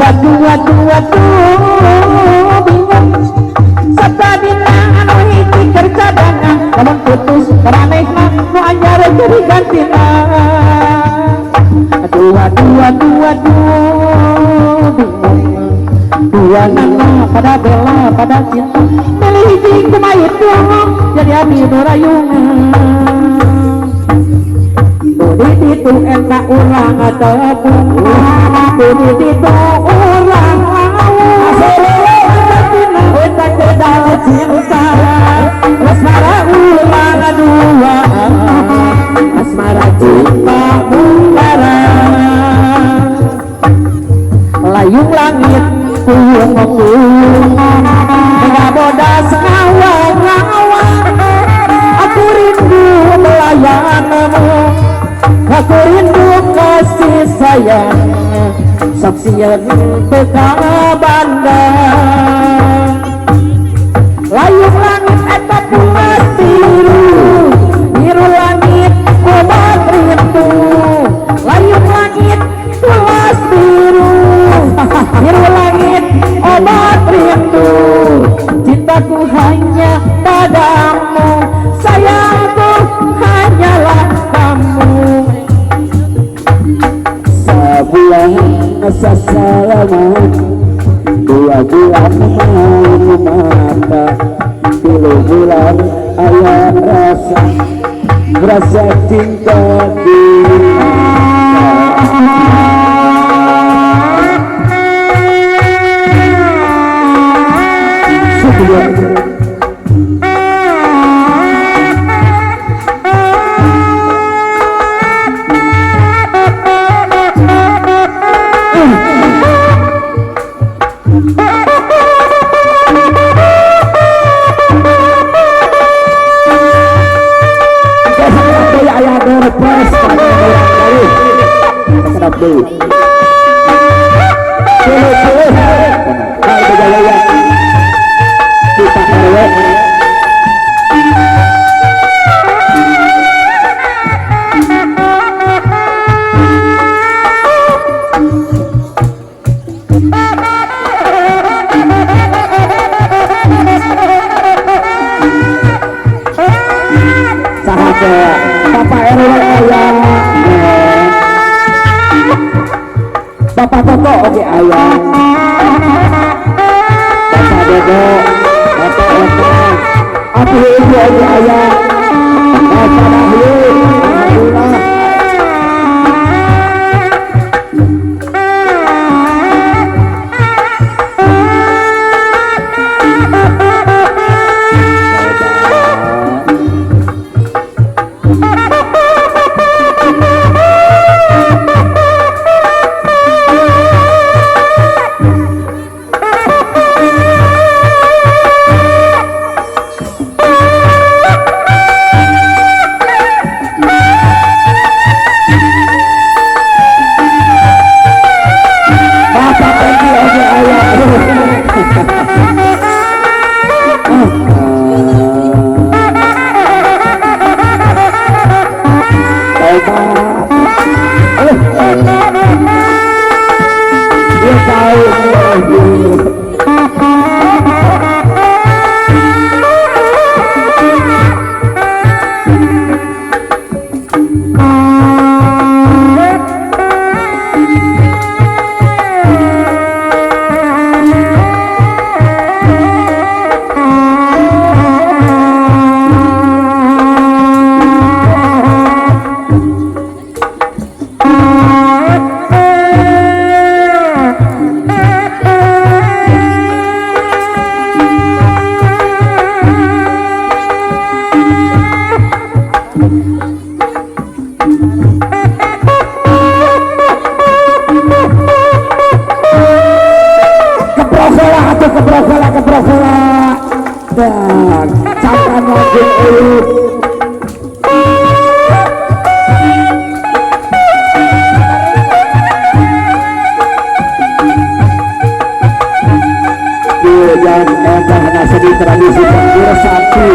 waduh bingung sadadina anu hiji keur cadangan lamun putus maranehna nu anyar jadi gantina waduh bingung dua nana pada bela pada cinta milih hiji kumaha dong jadi abdi nu rayungan di itu enak urang tepung di itu urang tak kedal cinta asmara urang dua asmara cinta mungkara layung langit kuyung kuyung tengah bodas ngawang-ngawang aku rindu melayanmu aku rindu kasih sayang saksian teka bandang layung langit eta pulas biru langit obat rindu layung langit pulas biru langit obat rindu cintaku hanya padamu sayangku hanyalah kamu sebulan asa salaman dua bulan main mata 3 bulan ayah rasa cinta di Bapak Toto oke ayah Bapak Dodo Bapak Eka aku ibu oke ayah Bapak Dahlu alhamdulillah dan camkan lagi dan entah nasi tradisi bersatu